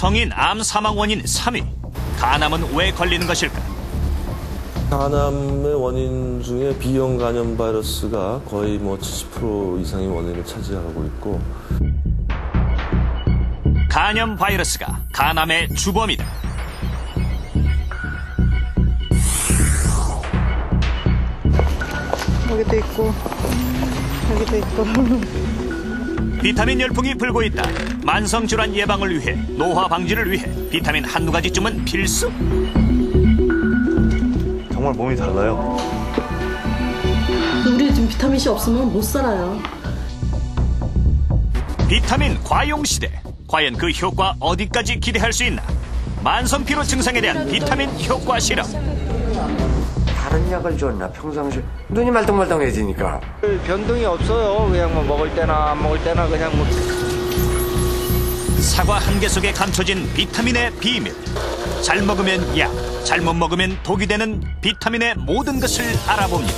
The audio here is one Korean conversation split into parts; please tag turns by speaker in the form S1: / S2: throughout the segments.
S1: 성인 암 사망 원인 3위. 간암은 왜 걸리는 것일까?
S2: 간암의 원인 중에 B형 간염 바이러스가 거의 70% 이상의 원인을 차지하고 있고,
S1: 간염 바이러스가 간암의 주범이다.
S3: 여기도 있고 여기도 있고.
S1: 비타민 열풍이 불고 있다. 만성질환 예방을 위해, 노화 방지를 위해 비타민 한두 가지쯤은 필수.
S4: 정말 몸이 달라요.
S5: 우리 지금 비타민C 없으면 못 살아요.
S1: 비타민 과용 시대. 과연 그 효과 어디까지 기대할 수 있나? 만성 피로 증상에 대한 비타민 효과 실험.
S6: 다른 약을 줬나 평상시에 눈이 말똥말똥해지니까.
S7: 변동이 없어요. 그냥 뭐 먹을 때나 안 먹을 때나 그냥 뭐.
S1: 사과 한 개 속에 감춰진 비타민의 비밀. 잘 먹으면 약, 잘못 먹으면 독이 되는 비타민의 모든 것을 알아봅니다.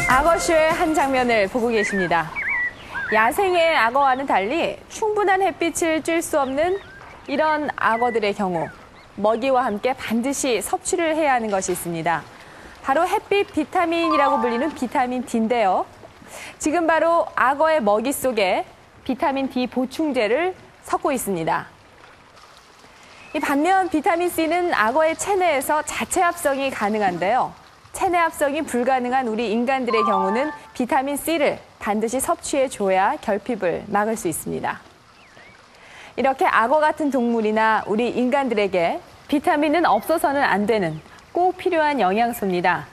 S8: 악어쇼의 한 장면을 보고 계십니다. 야생의 악어와는 달리 충분한 햇빛을 쬐 수 없는 이런 악어들의 경우 먹이와 함께 반드시 섭취를 해야 하는 것이 있습니다. 바로 햇빛 비타민이라고 불리는 비타민 D인데요. 지금 바로 악어의 먹이 속에 비타민 D 보충제를 섞고 있습니다. 반면 비타민 C는 악어의 체내에서 자체 합성이 가능한데요. 체내 합성이 불가능한 우리 인간들의 경우는 비타민 C를 반드시 섭취해줘야 결핍을 막을 수 있습니다. 이렇게 악어 같은 동물이나 우리 인간들에게 비타민은 없어서는 안 되는 꼭 필요한 영양소입니다.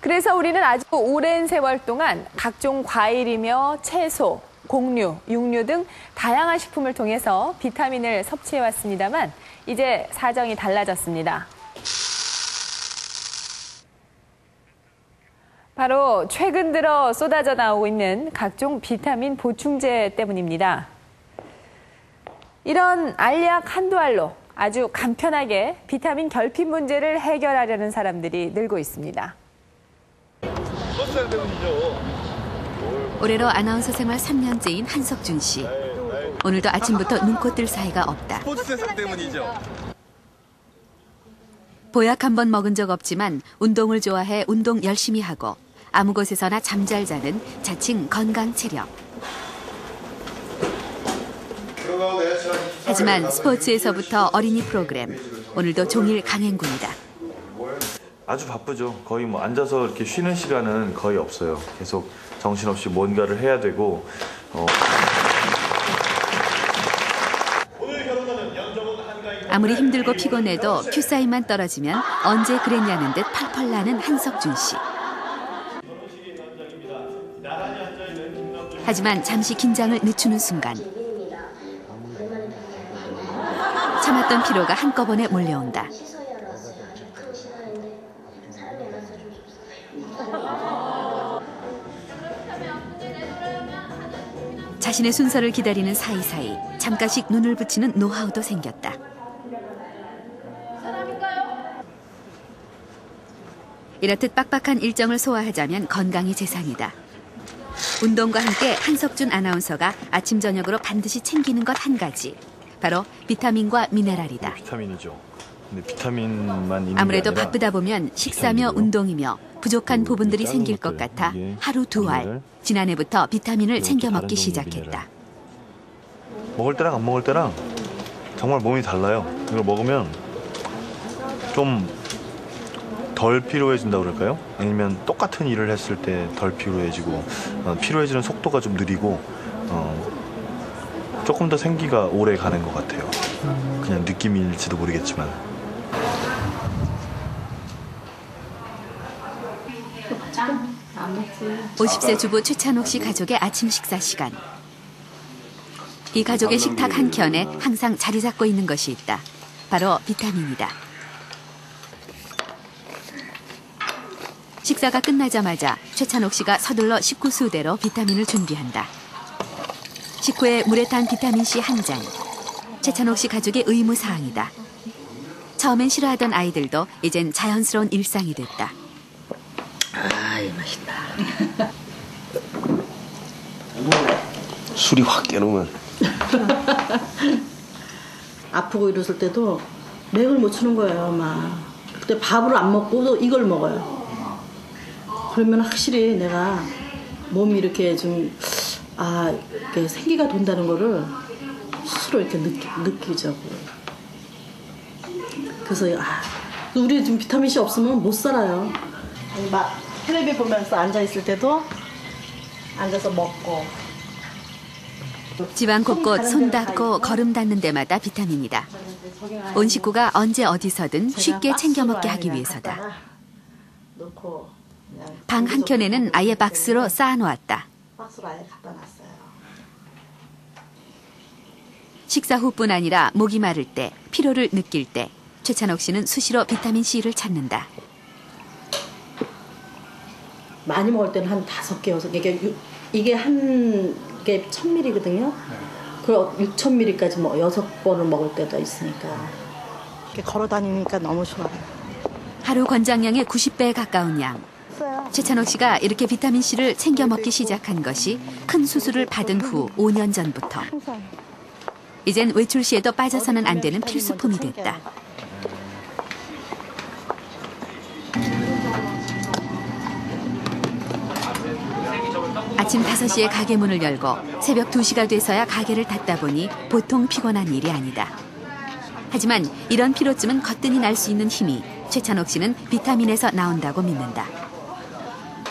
S8: 그래서 우리는 아주 오랜 세월 동안 각종 과일이며 채소, 곡류, 육류 등 다양한 식품을 통해서 비타민을 섭취해왔습니다만 이제 사정이 달라졌습니다. 바로 최근 들어 쏟아져 나오고 있는 각종 비타민 보충제 때문입니다. 이런 알약 한두 알로 아주 간편하게 비타민 결핍 문제를 해결하려는 사람들이 늘고 있습니다.
S9: 올해로 아나운서 생활 3년째인 한석준 씨. 오늘도 아침부터 눈코 뜰 사이가 없다.
S4: 스포츠 세상 때문이죠.
S9: 보약 한 번 먹은 적 없지만 운동을 좋아해 운동 열심히 하고 아무 곳에서나 잠잘 자는 자칭 건강 체력. 하지만 스포츠에서부터 어린이 프로그램, 오늘도 종일 강행군이다.
S4: 아주 바쁘죠. 거의 앉아서 이렇게 쉬는 시간은 거의 없어요. 계속 정신없이 뭔가를 해야 되고.
S9: 아무리 힘들고 피곤해도 큐 사인만 떨어지면 언제 그랬냐는 듯 펄펄 나는 한석준 씨. 하지만 잠시 긴장을 늦추는 순간 참았던 피로가 한꺼번에 몰려온다. 자신의 순서를 기다리는 사이사이 잠깐씩 눈을 붙이는 노하우도 생겼다. 이렇듯 빡빡한 일정을 소화하자면 건강이 재산이다. 운동과 함께 한석준 아나운서가 아침 저녁으로 반드시 챙기는 것 한 가지. 바로 비타민과 미네랄이다.
S4: 비타민이죠. 근데 비타민만 있는
S9: 아무래도
S4: 게 아니라
S9: 바쁘다 보면 식사며 운동이며 부족한 부분들이 생길 것 같아 하루 2알 지난해부터 비타민을 챙겨 먹기 시작했다.
S4: 먹을 때랑 안 먹을 때랑 정말 몸이 달라요. 이걸 먹으면 좀 덜 피로해진다고 그럴까요? 아니면 똑같은 일을 했을 때 덜 피로해지고 피로해지는 속도가 좀 느리고 조금 더 생기가 오래 가는 것 같아요. 그냥 느낌일지도 모르겠지만.
S9: 50세 주부 최찬옥 씨 가족의 아침 식사 시간. 이 가족의 식탁 한켠에 항상 자리 잡고 있는 것이 있다. 바로 비타민이다. 식사가 끝나자마자 최찬옥 씨가 서둘러 식구 수대로 비타민을 준비한다. 식후에 물에 탄 비타민C 한 잔. 최찬옥 씨 가족의 의무사항이다. 처음엔 싫어하던 아이들도 이젠 자연스러운 일상이 됐다.
S5: 아이, 맛있다.
S2: 술이 확 깨놓으면.
S5: 아프고 이랬을 때도 맥을 못 추는 거예요, 막. 그때 밥을 안 먹고도 이걸 먹어요. 그러면 확실히 내가 몸이 이렇게 좀, 이렇게 생기가 돈다는 거를 스스로 이렇게 느끼자고요. 그래서, 우리 지금 비타민C 없으면 못 살아요. 막 텔레비 보면서 앉아있을 때도 앉아서 먹고.
S9: 집안 곳곳 손 닿고 걸음 닿는 데마다 비타민이다. 온 식구가 언제 어디서든 쉽게 챙겨 먹게 하기 위해서다. 방 한켠에는 아예 박스로 쌓아놓았다.
S5: 박스로 아예 갖다 놨어요.
S9: 식사 후뿐 아니라 목이 마를 때, 피로를 느낄 때 최찬옥 씨는 수시로 비타민C를 찾는다.
S5: 많이 먹을 때는 한 5개, 6개. 이게 한 개 1000ml거든요. 그럼 6000ml까지 6번을 먹을 때도 있으니까. 이렇게 걸어 다니니까 너무 좋아요.
S9: 하루 권장량의 90배에 가까운 양. 최찬옥 씨가 이렇게 비타민C를 챙겨 먹기 시작한 것이 큰 수술을 받은 후 5년 전부터. 이젠 외출 시에도 빠져서는 안 되는 필수품이 됐다. 아침 5시에 가게 문을 열고 새벽 2시가 돼서야 가게를 닫다 보니 보통 피곤한 일이 아니다. 하지만 이런 피로쯤은 거뜬히 날 수 있는 힘이 최찬옥 씨는 비타민에서 나온다고 믿는다.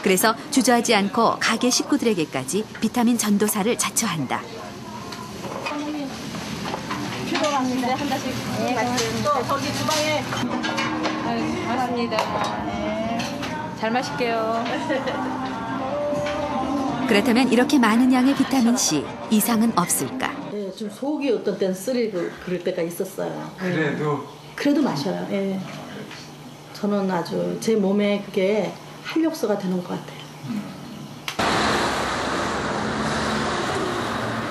S9: 그래서 주저하지 않고 가게 식구들에게까지 비타민 전도사를 자처한다.
S8: 필요합니다. 한 잔씩. 또 저기 주방에. 감사합니다. 네. 잘 마실게요.
S9: 그렇다면 이렇게 많은 양의 비타민C 이상은 없을까?
S5: 네, 좀 속이 어떤 때는 쓰리고 그럴 때가 있었어요. 그래도 마셔요. 예. 저는 아주 제 몸에 그게 활력소가 되는 것 같아요.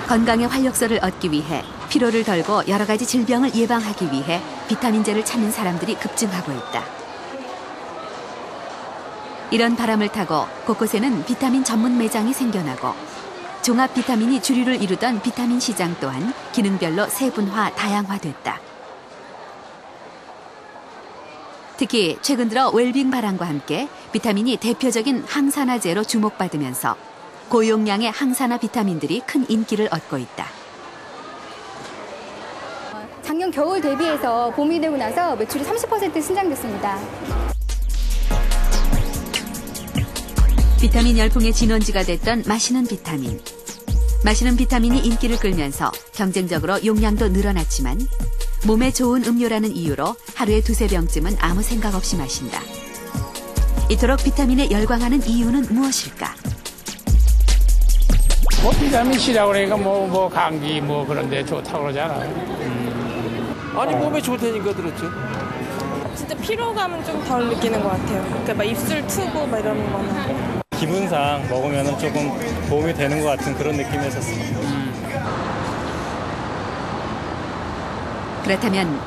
S9: 건강의 활력소를 얻기 위해 피로를 덜고 여러 가지 질병을 예방하기 위해 비타민제를 찾는 사람들이 급증하고 있다. 이런 바람을 타고 곳곳에는 비타민 전문 매장이 생겨나고 종합 비타민이 주류를 이루던 비타민 시장 또한 기능별로 세분화, 다양화됐다. 특히 최근 들어 웰빙 바람과 함께 비타민이 대표적인 항산화제로 주목받으면서 고용량의 항산화 비타민들이 큰 인기를 얻고 있다.
S10: 작년 겨울 대비해서 봄이 되고 나서 매출이 30% 신장됐습니다.
S9: 비타민 열풍의 진원지가 됐던 마시는 비타민. 마시는 비타민이 인기를 끌면서 경쟁적으로 용량도 늘어났지만 몸에 좋은 음료라는 이유로 하루에 2-3병쯤은 아무 생각 없이 마신다. 이토록 비타민에 열광하는 이유는 무엇일까?
S11: 비타민 C라고 그러니까 뭐 감기 그런 데 좋다고 그러잖아.
S2: 아니 몸에 좋다니까 들었죠.
S12: 진짜 피로감은 좀 덜 느끼는 것 같아요. 그러니까 막 입술 트고 막 이러는 거는.
S13: 기분상 먹으면 조금 도움이 되는 것 같은 그런 느낌이었었어요.
S9: 그렇다면